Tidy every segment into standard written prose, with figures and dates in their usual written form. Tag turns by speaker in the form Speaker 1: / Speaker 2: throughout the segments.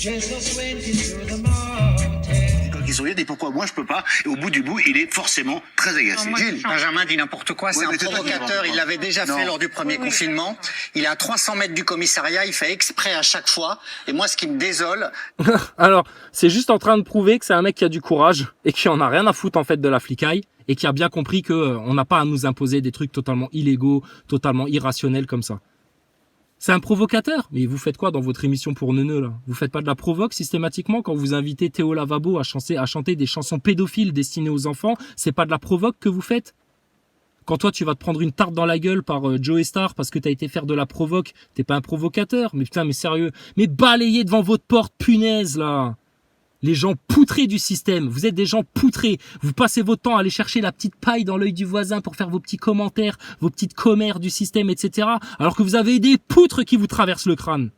Speaker 1: Quand ils sont vides, et pourquoi moi je peux pas? Et au bout du bout, il est forcément très agacé.
Speaker 2: Gilles, Benjamin dit n'importe quoi, c'est un provocateur, il l'avait déjà fait lors du premier confinement. Il est à 300 mètres du commissariat, il fait exprès à chaque fois. Et moi, ce qui me désole...
Speaker 3: Alors, c'est juste en train de prouver que c'est un mec qui a du courage et qui en a rien à foutre en fait de la flicaille et qui a bien compris que on n'a pas à nous imposer des trucs totalement illégaux, totalement irrationnels comme ça. C'est un provocateur. Mais vous faites quoi dans votre émission pour neuneux, là? Vous faites pas de la provoque systématiquement quand vous invitez Théo Lavabo à chanter des chansons pédophiles destinées aux enfants? C'est pas de la provoque que vous faites? Quand toi, tu vas te prendre une tarte dans la gueule par Joey Star parce que t'as été faire de la provoque, t'es pas un provocateur? Mais putain, mais sérieux. Mais balayez devant votre porte, punaise, là! Les gens poutrés du système, vous êtes des gens poutrés. Vous passez votre temps à aller chercher la petite paille dans l'œil du voisin pour faire vos petits commentaires, vos petites commères du système, etc. Alors que vous avez des poutres qui vous traversent le crâne.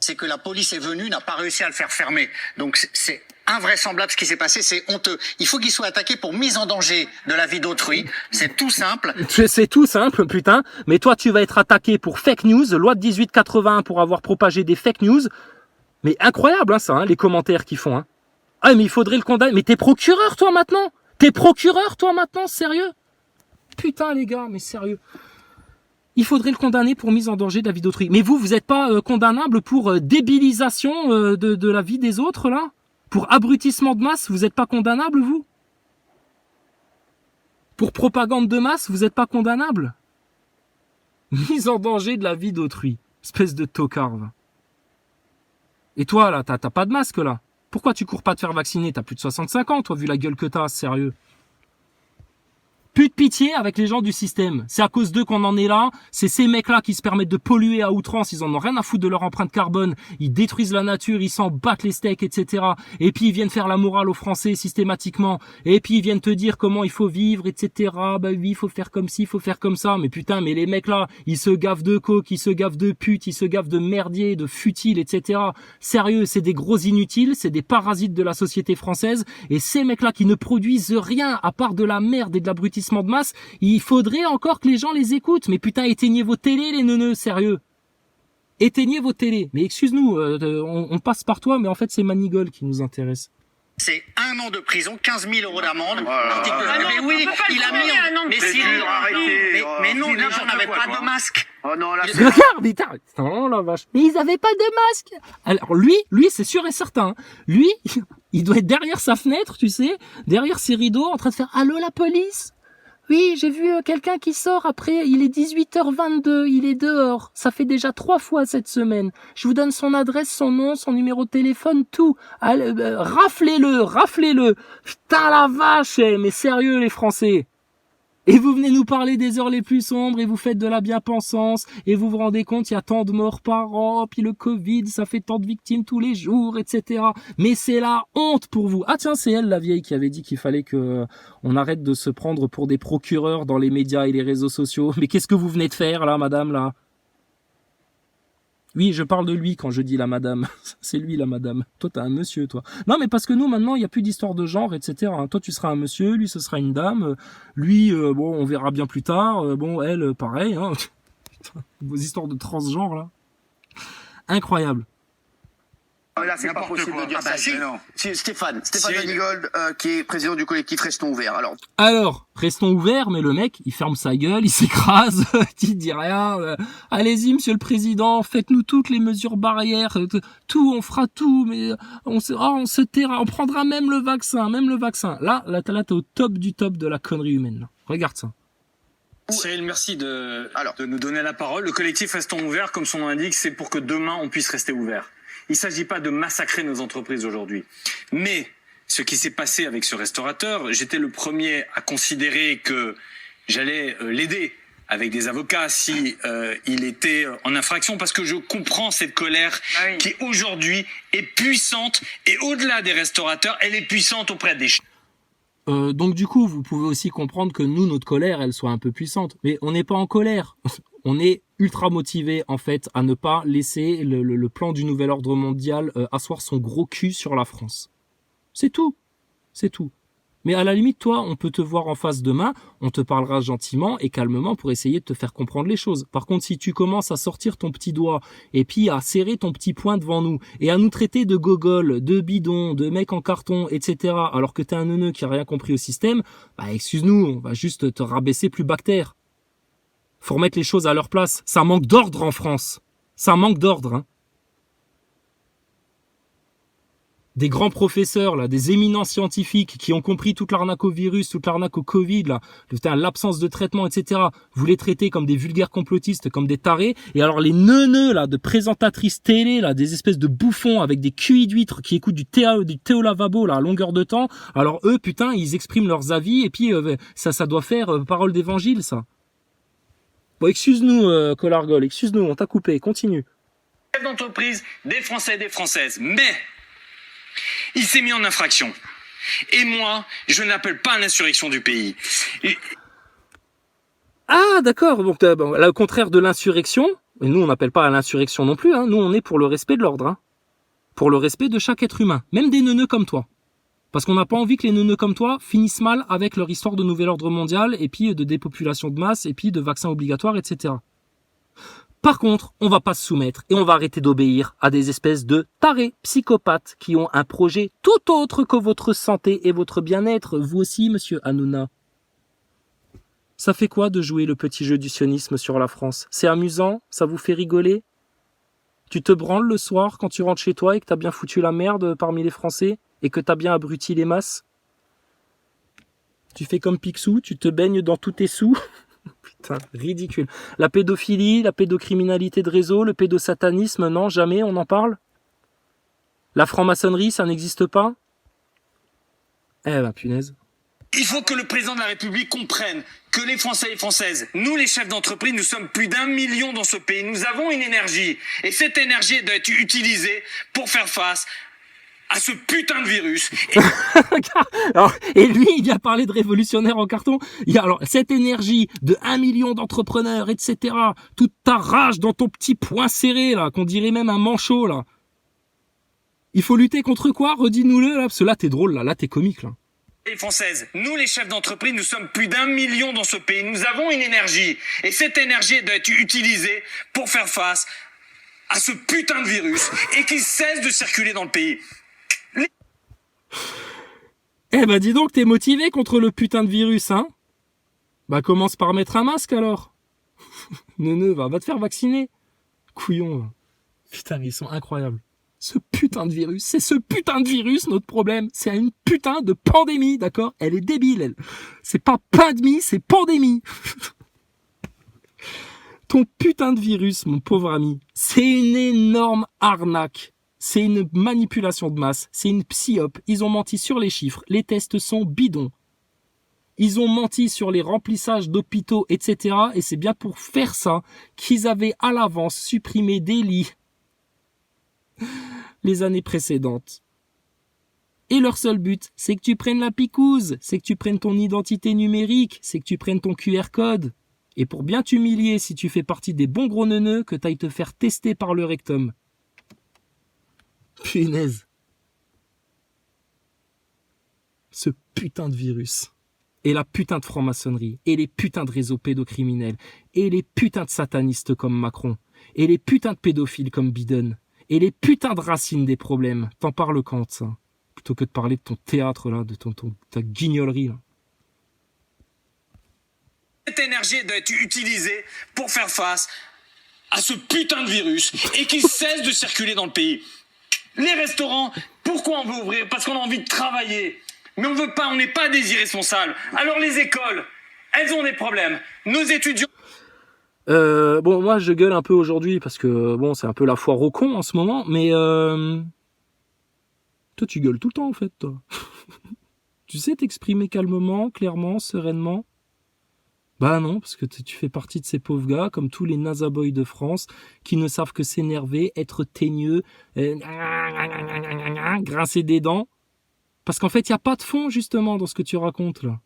Speaker 2: C'est que la police est venue, n'a pas réussi à le faire fermer. Donc c'est invraisemblable ce qui s'est passé, c'est honteux. Il faut qu'il soit attaqué pour mise en danger de la vie d'autrui. C'est tout simple.
Speaker 3: C'est tout simple, putain. Mais toi, tu vas être attaqué pour fake news, loi de 1881 pour avoir propagé des fake news. Mais incroyable, hein, ça, hein, les commentaires qu'ils font. Hein. Ah, mais il faudrait le condamner. Mais t'es procureur, toi, maintenant? T'es procureur, toi, maintenant? Sérieux? Putain, les gars, mais sérieux. Il faudrait le condamner pour mise en danger de la vie d'autrui. Mais vous n'êtes pas condamnable pour débilisation de la vie des autres, là? Pour abrutissement de masse, vous n'êtes pas condamnable, vous? Pour propagande de masse, vous n'êtes pas condamnable? Mise en danger de la vie d'autrui. Espèce de tocard, va. Et toi, là, t'as pas de masque, là? Pourquoi tu cours pas te faire vacciner? T'as plus de 65 ans, toi, vu la gueule que t'as, sérieux. Plus de pitié avec les gens du système. C'est à cause d'eux qu'on en est là. C'est ces mecs-là qui se permettent de polluer à outrance. Ils en ont rien à foutre de leur empreinte carbone. Ils détruisent la nature, ils s'en battent les steaks, etc. Et puis ils viennent faire la morale aux Français systématiquement. Et puis ils viennent te dire comment il faut vivre, etc. Bah oui, il faut faire comme ci, il faut faire comme ça. Mais putain, mais les mecs-là, ils se gavent de coke, ils se gavent de putes, ils se gavent de merdier, de futiles, etc. Sérieux, c'est des gros inutiles, c'est des parasites de la société française. Et ces mecs-là qui ne produisent rien à part de la merde et de l'abruissement de masse, il faudrait encore que les gens les écoutent. Mais putain, éteignez vos télés, les neuneux, sérieux. Éteignez vos télés. Mais excuse-nous, on passe par toi, mais en fait, c'est Manigol qui nous intéresse.
Speaker 2: C'est 1 an de prison, 15 000 € d'amende.
Speaker 4: Mais oui, il a mis
Speaker 2: mais Cyril, mais non, les gens n'avaient pas de masque.
Speaker 1: Oh non, là,
Speaker 3: Regarde, putain, oh la vache. Mais ils avaient pas de masque. Alors lui, c'est sûr et certain. Lui, il doit être derrière sa fenêtre, tu sais, derrière ses rideaux, en train de faire « Allô, la police ?» Oui, j'ai vu quelqu'un qui sort après, il est 18h22, il est dehors. Ça fait déjà 3 fois cette semaine. Je vous donne son adresse, son nom, son numéro de téléphone, tout. Allez, raflez-le. Putain la vache, mais sérieux les Français. Et vous venez nous parler des heures les plus sombres et vous faites de la bien-pensance et vous vous rendez compte il y a tant de morts par an, puis le Covid, ça fait tant de victimes tous les jours, etc. Mais c'est la honte pour vous. Ah tiens, c'est elle la vieille qui avait dit qu'il fallait que on arrête de se prendre pour des procureurs dans les médias et les réseaux sociaux. Mais qu'est-ce que vous venez de faire là, madame, là? Oui, je parle de lui quand je dis la madame. C'est lui la madame. Toi, t'es un monsieur, toi. Non, mais parce que nous, maintenant, il n'y a plus d'histoire de genre, etc. Toi, tu seras un monsieur, lui, ce sera une dame. Lui, bon, on verra bien plus tard. Bon, elle, pareil. Hein. Vos histoires de transgenre, là. Incroyable.
Speaker 1: là, c'est pas possible de dire ça.
Speaker 2: Si.
Speaker 1: Stéphane Manigold, qui est président du collectif Restons Ouverts.
Speaker 3: Alors, restons ouverts, mais le mec, il ferme sa gueule, il s'écrase, il dit rien. Allez-y, monsieur le président, faites-nous toutes les mesures barrières, tout, on fera tout, mais on se taira, on prendra même le vaccin. Là, t'es au top du top de la connerie humaine. Là. Regarde ça.
Speaker 5: Cyril, merci de nous donner la parole. Le collectif Restons Ouverts, comme son nom l'indique, c'est pour que demain, on puisse rester ouvert. Il ne s'agit pas de massacrer nos entreprises aujourd'hui. Mais ce qui s'est passé avec ce restaurateur, j'étais le premier à considérer que j'allais l'aider avec des avocats si il était en infraction, parce que je comprends cette colère qui aujourd'hui est puissante, et au-delà des restaurateurs, elle est puissante auprès des...
Speaker 3: Donc du coup, vous pouvez aussi comprendre que nous, notre colère, elle soit un peu puissante. Mais on n'est pas en colère. On est ultra motivé, en fait, à ne pas laisser le plan du nouvel ordre mondial asseoir son gros cul sur la France. C'est tout. C'est tout. Mais à la limite, toi, on peut te voir en face demain, on te parlera gentiment et calmement pour essayer de te faire comprendre les choses. Par contre, si tu commences à sortir ton petit doigt et puis à serrer ton petit poing devant nous et à nous traiter de gogol, de bidon, de mec en carton, etc., alors que t'es un neuneu qui a rien compris au système, bah excuse-nous, on va juste te rabaisser plus bactère. Faut remettre les choses à leur place. Ça manque d'ordre en France. Ça manque d'ordre, hein. Des grands professeurs, là, des éminents scientifiques qui ont compris toute l'arnaque au virus, toute l'arnaque au Covid, là, l'absence de traitement, etc. Vous les traitez comme des vulgaires complotistes, comme des tarés. Et alors les neuneux, là, de présentatrices télé, là, des espèces de bouffons avec des QI d'huîtres qui écoutent du Théo Lavabo, là, à longueur de temps. Alors eux, putain, ils expriment leurs avis et puis ça doit faire parole d'évangile, ça. Bon, excuse-nous, Colargol, excuse-nous, on t'a coupé, continue.
Speaker 5: Chef d'entreprise des Français et des Françaises. Mais il s'est mis en infraction. Et moi, je n'appelle pas à l'insurrection du pays.
Speaker 3: Ah, d'accord. Donc, bon, là, au contraire de l'insurrection, et nous, on n'appelle pas à l'insurrection non plus, hein, nous, on est pour le respect de l'ordre. Hein, pour le respect de chaque être humain, même des neuneux comme toi. Parce qu'on n'a pas envie que les neuneux comme toi finissent mal avec leur histoire de nouvel ordre mondial, et puis de dépopulation de masse, et puis de vaccins obligatoires, etc. Par contre, on va pas se soumettre et on va arrêter d'obéir à des espèces de tarés psychopathes qui ont un projet tout autre que votre santé et votre bien-être. Vous aussi, monsieur Hanouna. Ça fait quoi de jouer le petit jeu du sionisme sur la France? C'est amusant? Ça vous fait rigoler? Tu te branles le soir quand tu rentres chez toi et que t'as bien foutu la merde parmi les Français et que t'as bien abruti les masses? Tu fais comme Picsou, tu te baignes dans tous tes sous? Putain, ridicule. La pédophilie, la pédocriminalité de réseau, le pédosatanisme, non, jamais on en parle. La franc-maçonnerie, ça n'existe pas. Eh ben, punaise.
Speaker 5: Il faut que le président de la République comprenne que les Français et les Françaises, nous les chefs d'entreprise, nous sommes plus d'1 million dans ce pays. Nous avons une énergie. Et cette énergie doit être utilisée pour faire face à ce putain de virus.
Speaker 3: Alors, et lui, il vient parler de révolutionnaire en carton. Il y a alors cette énergie de 1 million d'entrepreneurs, etc. Toute ta rage dans ton petit poing serré, là, qu'on dirait même un manchot, là. Il faut lutter contre quoi? Redis-nous-le, là, parce que là, t'es drôle, là t'es comique, là.
Speaker 5: Les Françaises, nous les chefs d'entreprise, nous sommes plus d'1 million dans ce pays. Nous avons une énergie. Et cette énergie doit être utilisée pour faire face à ce putain de virus et qu'il cesse de circuler dans le pays.
Speaker 3: Eh ben dis donc, t'es motivé contre le putain de virus, hein? Bah commence par mettre un masque alors. Neuneu, va te faire vacciner. Couillon, va. Putain, ils sont incroyables. Ce putain de virus, c'est ce putain de virus notre problème. C'est une putain de pandémie, d'accord? Elle est débile, elle. C'est pas pandémie, c'est pandémie. Ton putain de virus, mon pauvre ami, c'est une énorme arnaque. C'est une manipulation de masse, c'est une psyop. Ils ont menti sur les chiffres, les tests sont bidons. Ils ont menti sur les remplissages d'hôpitaux, etc. Et c'est bien pour faire ça qu'ils avaient à l'avance supprimé des lits les années précédentes. Et leur seul but, c'est que tu prennes la picouse, c'est que tu prennes ton identité numérique, c'est que tu prennes ton QR code. Et pour bien t'humilier si tu fais partie des bons gros neuneux, que t'ailles te faire tester par le rectum. Punaise. Ce putain de virus. Et la putain de franc-maçonnerie. Et les putains de réseaux pédocriminels. Et les putains de satanistes comme Macron. Et les putains de pédophiles comme Biden. Et les putains de racines des problèmes. T'en parles quand, ça? Plutôt que de parler de ton théâtre, là, de ta guignolerie, là.
Speaker 5: Cette énergie doit être utilisée pour faire face à ce putain de virus et qu'il cesse de circuler dans le pays. Les restaurants, pourquoi on veut ouvrir? Parce qu'on a envie de travailler. Mais on veut pas, on n'est pas des irresponsables. Alors les écoles, elles ont des problèmes. Nos étudiants...
Speaker 3: Bon, moi, je gueule un peu aujourd'hui parce que, bon, c'est un peu la foire au con en ce moment, mais toi, tu gueules tout le temps, en fait, toi. Tu sais t'exprimer calmement, clairement, sereinement? Bah non, parce que tu fais partie de ces pauvres gars, comme tous les nazaboys de France, qui ne savent que s'énerver, être teigneux, grincer des dents. Parce qu'en fait, il n'y a pas de fond, justement, dans ce que tu racontes, là.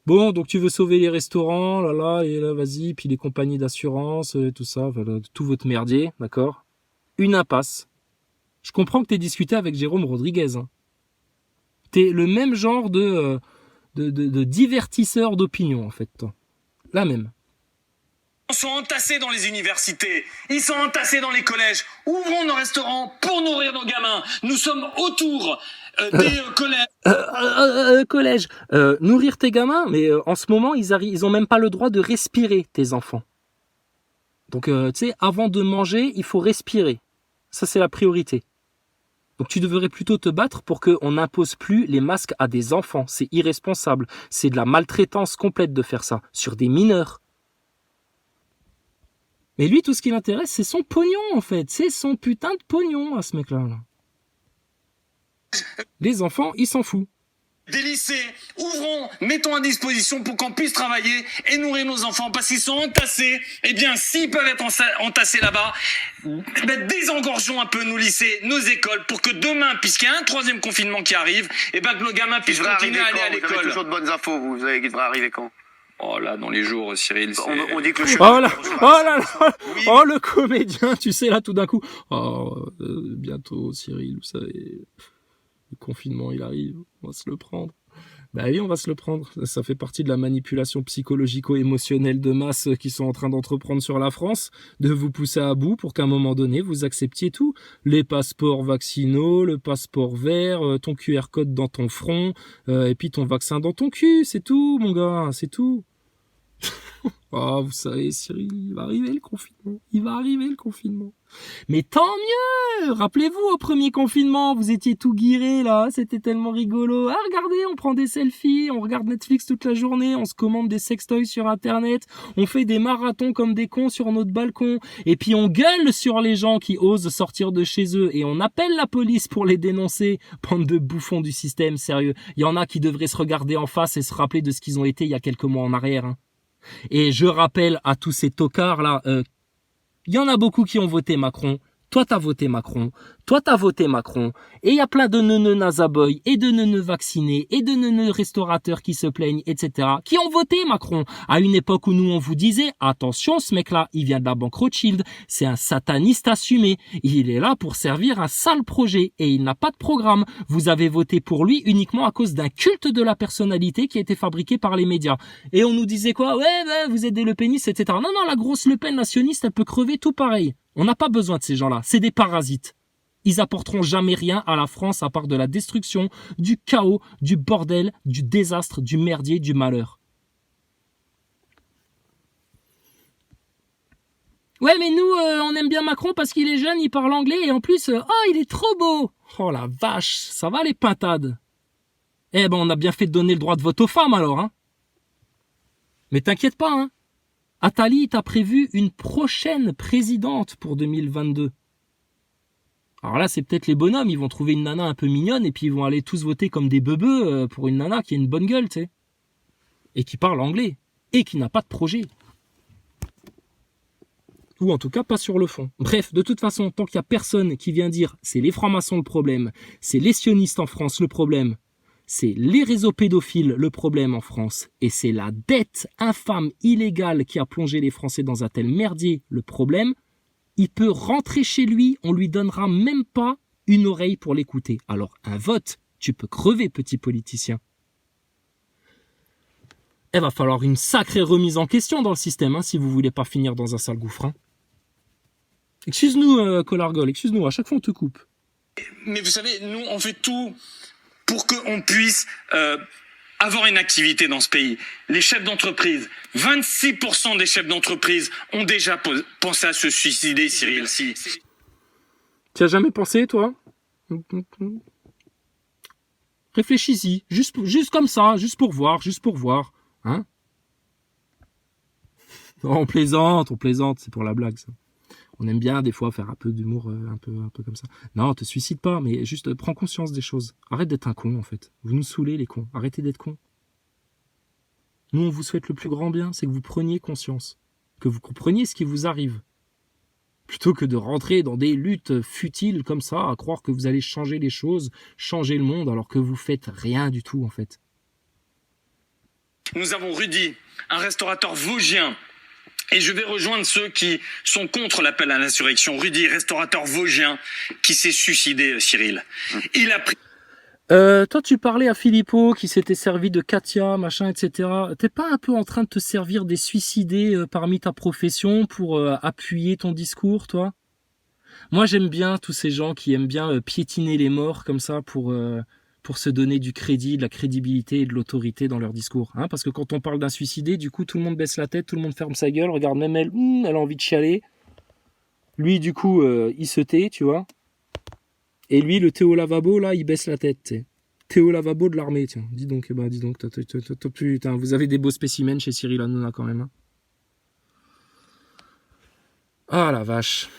Speaker 3: Bon, donc tu veux sauver les restaurants, et là, vas-y, puis les compagnies d'assurance, tout ça, voilà, tout votre merdier, d'accord? Une impasse. Je comprends que tu aies discuté avec Jérôme Rodriguez, hein. T'es le même genre de divertisseur d'opinion, en fait, toi. La même.
Speaker 5: Ils sont entassés dans les universités, ils sont entassés dans les collèges. Ouvrons nos restaurants pour nourrir nos gamins. Nous sommes autour des collèges.
Speaker 3: Collège. Nourrir tes gamins, mais en ce moment, ils ont même pas le droit de respirer, tes enfants. Donc, tu sais, avant de manger, il faut respirer. Ça, c'est la priorité. Donc, tu devrais plutôt te battre pour qu'on n'impose plus les masques à des enfants. C'est irresponsable. C'est de la maltraitance complète de faire ça sur des mineurs. Mais lui, tout ce qui l'intéresse, c'est son pognon, en fait. C'est son putain de pognon, à ce mec-là. Les enfants, il s'en fout.
Speaker 5: Des lycées, ouvrons, mettons à disposition pour qu'on puisse travailler et nourrir nos enfants parce qu'ils sont entassés. Eh bien, s'ils peuvent être entassés là-bas, désengorgeons un peu nos lycées, nos écoles pour que demain, puisqu'il y a un 3e confinement qui arrive, que nos gamins puissent continuer à aller à l'école.
Speaker 1: Vous avez toujours de bonnes infos, vous savez qu'il devrait arriver quand?
Speaker 5: Oh là, dans les jours, Cyril,
Speaker 1: on dit que le
Speaker 3: oh là, oh là là, oui. Oh le comédien, tu sais là tout d'un coup. Oh, bientôt Cyril, vous savez, le confinement il arrive, on va se le prendre. Bah oui, on va se le prendre. Ça fait partie de la manipulation psychologico-émotionnelle de masse qui sont en train d'entreprendre sur la France, de vous pousser à bout pour qu'à un moment donné, vous acceptiez tout. Les passeports vaccinaux, le passeport vert, ton QR code dans ton front, et puis ton vaccin dans ton cul, c'est tout, mon gars, c'est tout. Oh, vous savez, Cyril, il va arriver le confinement. Il va arriver le confinement. Mais tant mieux! Rappelez-vous, au premier confinement, vous étiez tout guiré, là. C'était tellement rigolo. Ah, regardez, on prend des selfies, on regarde Netflix toute la journée, on se commande des sextoys sur Internet, on fait des marathons comme des cons sur notre balcon, et puis on gueule sur les gens qui osent sortir de chez eux, et on appelle la police pour les dénoncer. Bande de bouffons du système, sérieux. Il y en a qui devraient se regarder en face et se rappeler de ce qu'ils ont été il y a quelques mois en arrière, hein. Et je rappelle à tous ces tocards là, il y en a beaucoup qui ont voté Macron. Toi t'as voté Macron, toi t'as voté Macron, et il y a plein de neuneux nazaboy, et de neuneux vaccinés, et de neuneux restaurateurs qui se plaignent, etc., qui ont voté Macron, à une époque où nous on vous disait, attention ce mec-là, il vient de la banque Rothschild, c'est un sataniste assumé, il est là pour servir un sale projet, et il n'a pas de programme, vous avez voté pour lui uniquement à cause d'un culte de la personnalité qui a été fabriqué par les médias, et on nous disait quoi, ouais, vous êtes des Le Penistes, etc., non, la grosse Le Pen nationaliste, elle peut crever tout pareil. On n'a pas besoin de ces gens-là, c'est des parasites. Ils apporteront jamais rien à la France à part de la destruction, du chaos, du bordel, du désastre, du merdier, du malheur. Ouais, mais nous, on aime bien Macron parce qu'il est jeune, il parle anglais et en plus, il est trop beau. Oh la vache, ça va les pintades. Eh ben, on a bien fait de donner le droit de vote aux femmes alors, hein. Mais t'inquiète pas, hein. Attali t'a prévu une prochaine présidente pour 2022. Alors là, c'est peut-être les bonhommes, ils vont trouver une nana un peu mignonne et puis ils vont aller tous voter comme des beubeux pour une nana qui a une bonne gueule, tu sais. Et qui parle anglais. Et qui n'a pas de projet. Ou en tout cas, pas sur le fond. Bref, de toute façon, tant qu'il n'y a personne qui vient dire c'est les francs-maçons le problème, c'est les sionistes en France le problème, c'est les réseaux pédophiles le problème en France, et c'est la dette infâme, illégale qui a plongé les Français dans un tel merdier le problème, il peut rentrer chez lui, on lui donnera même pas une oreille pour l'écouter. Alors un vote, tu peux crever petit politicien. Il va falloir une sacrée remise en question dans le système, hein, si vous voulez pas finir dans un sale gouffre. Hein. Excuse-nous, Colargol, excuse-nous, à chaque fois on te coupe.
Speaker 5: Mais vous savez, nous on fait tout pour qu'on puisse avoir une activité dans ce pays. Les chefs d'entreprise, 26% des chefs d'entreprise ont déjà pensé à se suicider, Cyril.
Speaker 3: Tu as jamais pensé, toi? Réfléchis-y, juste comme ça, juste pour voir, hein? Non, on plaisante, c'est pour la blague, ça. On aime bien, des fois, faire un peu d'humour, un peu comme ça. Non, te suicide pas, mais juste prends conscience des choses. Arrête d'être un con, en fait. Vous nous saoulez, les cons. Arrêtez d'être cons. Nous, on vous souhaite le plus grand bien, c'est que vous preniez conscience. Que vous compreniez ce qui vous arrive. Plutôt que de rentrer dans des luttes futiles comme ça, à croire que vous allez changer les choses, changer le monde, alors que vous faites rien du tout, en fait.
Speaker 5: Nous avons Rudy, un restaurateur vosgien. Et je vais rejoindre ceux qui sont contre l'appel à l'insurrection. Rudy, restaurateur vosgien, qui s'est suicidé, Cyril. Il a pris...
Speaker 3: Toi, tu parlais à Philippot qui s'était servi de Katia, machin, etc. T'es pas un peu en train de te servir des suicidés parmi ta profession pour appuyer ton discours, toi? Moi, j'aime bien tous ces gens qui aiment bien piétiner les morts comme ça pour se donner du crédit, de la crédibilité et de l'autorité dans leur discours. Hein, parce que quand on parle d'un suicidé, du coup, tout le monde baisse la tête, tout le monde ferme sa gueule, regarde même elle, elle a envie de chialer. Lui, du coup, il se tait, tu vois. Et lui, le Théo Lavabo, là, il baisse la tête, tu sais. Théo Lavabo de l'armée, tiens. Dis donc, putain, vous avez des beaux spécimens chez Cyril Hanouna quand même. Hein. Ah la vache.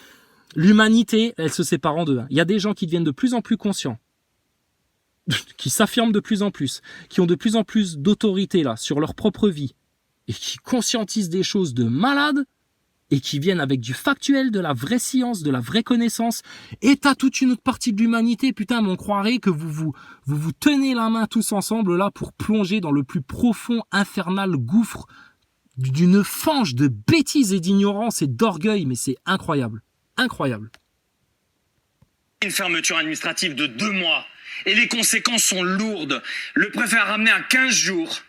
Speaker 3: L'humanité, elle se sépare en deux. Hein. Il y a des gens qui deviennent de plus en plus conscients, qui s'affirment de plus en plus, qui ont de plus en plus d'autorité là sur leur propre vie, et qui conscientisent des choses de malades, et qui viennent avec du factuel, de la vraie science, de la vraie connaissance, et t'as toute une autre partie de l'humanité, putain, mais on croirait que vous tenez la main tous ensemble là pour plonger dans le plus profond, infernal gouffre d'une fange de bêtises et d'ignorance et d'orgueil, mais c'est incroyable. Incroyable.
Speaker 5: Une fermeture administrative de 2 mois, et les conséquences sont lourdes. Le préfet a ramené à 15 jours.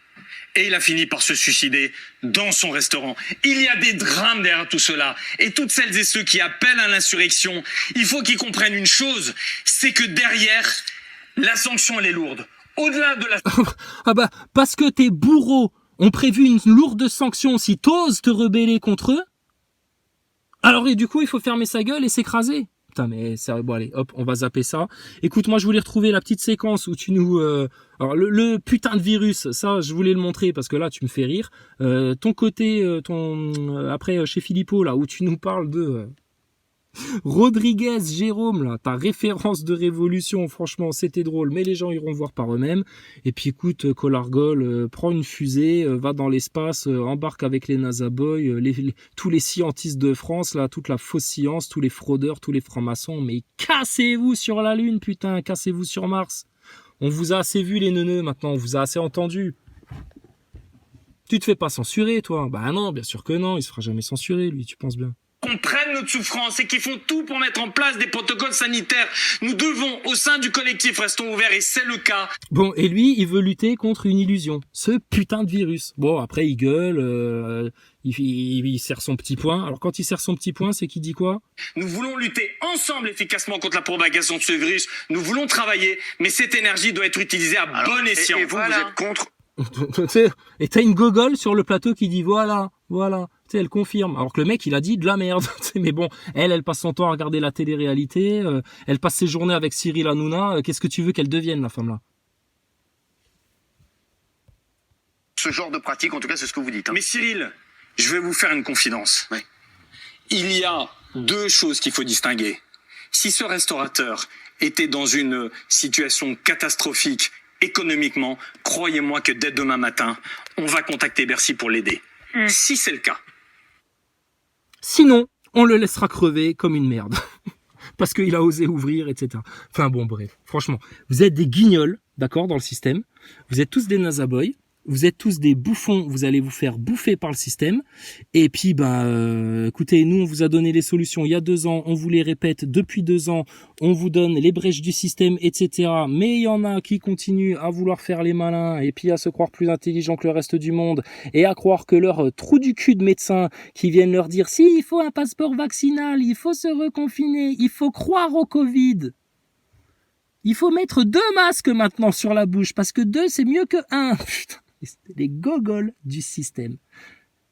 Speaker 5: Et il a fini par se suicider dans son restaurant. Il y a des drames derrière tout cela. Et toutes celles et ceux qui appellent à l'insurrection, il faut qu'ils comprennent une chose, c'est que derrière, la sanction, elle est lourde. Au-delà de la...
Speaker 3: Ah bah, parce que tes bourreaux ont prévu une lourde sanction si t'oses te rebeller contre eux, alors et du coup, il faut fermer sa gueule et s'écraser. Putain, mais sérieux, bon allez, hop, on va zapper ça. Écoute, moi je voulais retrouver la petite séquence où tu nous... alors le putain de virus, ça je voulais le montrer parce que là tu me fais rire. Ton côté, après chez Philippot, là, où tu nous parles de... Rodriguez, Jérôme, là, ta référence de révolution, franchement, c'était drôle, mais les gens iront voir par eux-mêmes. Et puis écoute, Colargol, prends une fusée, va dans l'espace, embarque avec les NASA Boys, tous les scientistes de France, là, toute la fausse science, tous les fraudeurs, tous les francs-maçons, mais cassez-vous sur la Lune, putain, cassez-vous sur Mars. On vous a assez vu les neuneux maintenant, on vous a assez entendu. Tu te fais pas censurer, toi? Bah non, bien sûr que non, il se fera jamais censurer, lui, tu penses bien.
Speaker 5: comprennent notre souffrance et qui font tout pour mettre en place des protocoles sanitaires. Nous devons, au sein du collectif Restons ouverts, et c'est le cas.
Speaker 3: Bon, et lui, il veut lutter contre une illusion, ce putain de virus. Bon, après, il gueule, il serre son petit poing. Alors, quand il serre son petit poing, c'est qu'il dit quoi?
Speaker 5: Nous voulons lutter ensemble efficacement contre la propagation de ce virus. Nous voulons travailler, mais cette énergie doit être utilisée à bon escient.
Speaker 1: Et vous, vous êtes contre?
Speaker 3: Et t'as une gogole sur le plateau qui dit voilà. Tu sais, elle confirme. Alors que le mec, il a dit de la merde. Mais bon, elle passe son temps à regarder la télé-réalité. Elle passe ses journées avec Cyril Hanouna. Qu'est-ce que tu veux qu'elle devienne, la femme-là?
Speaker 1: Ce genre de pratique, en tout cas, c'est ce que vous dites. Hein.
Speaker 5: Mais Cyril, je vais vous faire une confidence.
Speaker 1: Oui.
Speaker 5: Il y a deux choses qu'il faut distinguer. Si ce restaurateur était dans une situation catastrophique économiquement, croyez-moi que dès demain matin, on va contacter Bercy pour l'aider. Si c'est le cas.
Speaker 3: Sinon, on le laissera crever comme une merde. Parce qu'il a osé ouvrir, etc. Enfin bon, bref. Franchement, vous êtes des guignols, d'accord, dans le système. Vous êtes tous des nazaboys. Vous êtes tous des bouffons, vous allez vous faire bouffer par le système. Et puis, écoutez, nous, on vous a donné les solutions il y a 2 ans, on vous les répète depuis 2 ans, on vous donne les brèches du système, etc. Mais il y en a qui continuent à vouloir faire les malins et puis à se croire plus intelligents que le reste du monde et à croire que leur trou du cul de médecins qui viennent leur dire si, il faut un passeport vaccinal, il faut se reconfiner, il faut croire au Covid. Il faut mettre 2 masques maintenant sur la bouche parce que 2 c'est mieux que 1. Putain. Les gogoles du système.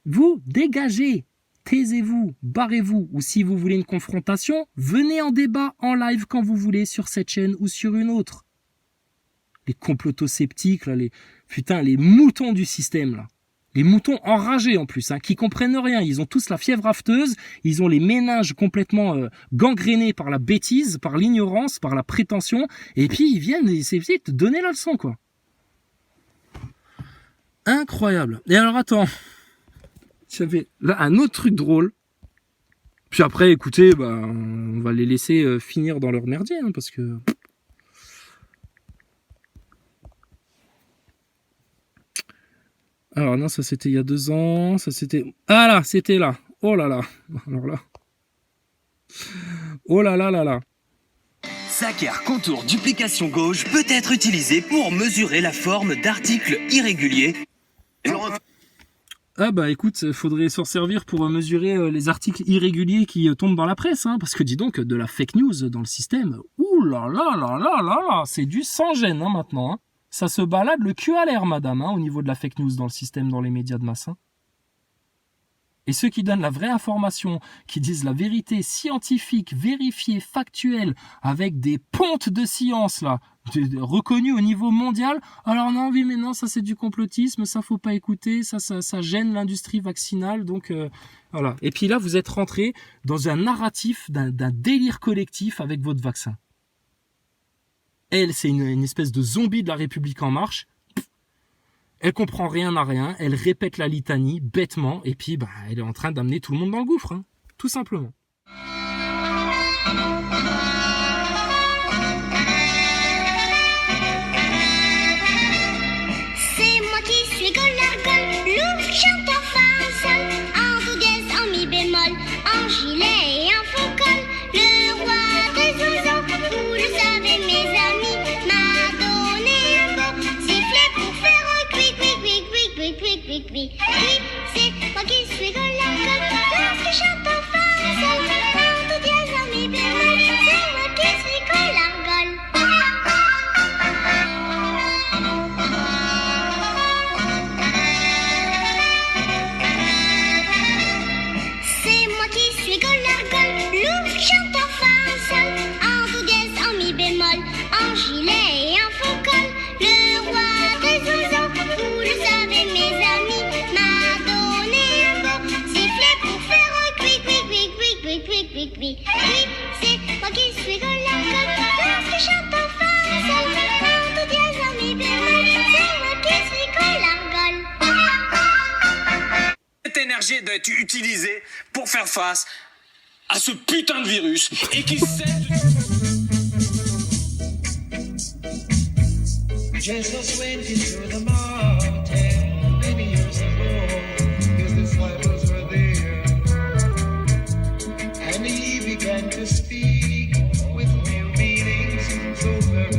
Speaker 3: Vous, dégagez, taisez-vous, barrez-vous, ou si vous voulez une confrontation, venez en débat en live quand vous voulez sur cette chaîne ou sur une autre. Les comploto-sceptiques, là, les moutons du système, là. Les moutons enragés en plus, hein, qui comprennent rien. Ils ont tous la fièvre afteuse, ils ont les méninges complètement gangrénés par la bêtise, par l'ignorance, par la prétention, et puis ils viennent essayer de te donner la leçon, quoi. Incroyable. Et alors attends, j'avais là un autre truc drôle. Puis après, écoutez, on va les laisser finir dans leur merdier, hein, parce que. Alors non, ça c'était il y a 2 ans, ça c'était. Ah là, c'était là. Oh là là. Alors là. Oh là là là là.
Speaker 6: Sacher contour duplication gauche peut être utilisé pour mesurer la forme d'articles irréguliers.
Speaker 3: Ah bah écoute, faudrait s'en servir pour mesurer les articles irréguliers qui tombent dans la presse, hein, parce que dis donc, de la fake news dans le système, ouh là là là là là là, c'est du sans gêne hein, maintenant. Hein. Ça se balade le cul à l'air, madame, hein, au niveau de la fake news dans le système, dans les médias de masse. Hein. Et ceux qui donnent la vraie information, qui disent la vérité scientifique, vérifiée, factuelle, avec des pontes de science, là, reconnues au niveau mondial, alors non, oui, mais non, ça c'est du complotisme, ça faut pas écouter, ça gêne l'industrie vaccinale, donc voilà. Et puis là, vous êtes rentré dans un narratif d'un délire collectif avec votre vaccin. Elle, c'est une espèce de zombie de la République en marche. Elle comprend rien à rien, elle répète la litanie bêtement, et puis bah, elle est en train d'amener tout le monde dans le gouffre, hein, tout simplement.
Speaker 7: C'est moi qui suis Golargol, loup chante en fa, en sol, en do dièse, en mi bémol, en gilet et en faux col. Le roi des oiseaux, vous le savez mes amis, m'a donné un beau sifflet pour faire oui, c'est moi qui suis Golargol, loup qui chante en fa, en sol, en do dièse, en mi bémol, c'est moi qui suis Golargol. C'est moi qui suis Golargol, loup chante en fa, en sol, en do dièse, en mi bémol, en gilet et en faux col. Le roi des oiseaux, vous le savez mes amis, m'a donné un beau sifflet pour faire oui, c'est moi qui suis Golargol, loup qui chante en fa, en sol, en do dièse, en mi bémol, c'est moi qui suis Golargol.
Speaker 5: Cette énergie doit être utilisée pour faire face à ce putain de virus et qui sait...
Speaker 8: Jesus went into the mountain many years ago. His disciples were there, and he began to speak with new meanings so very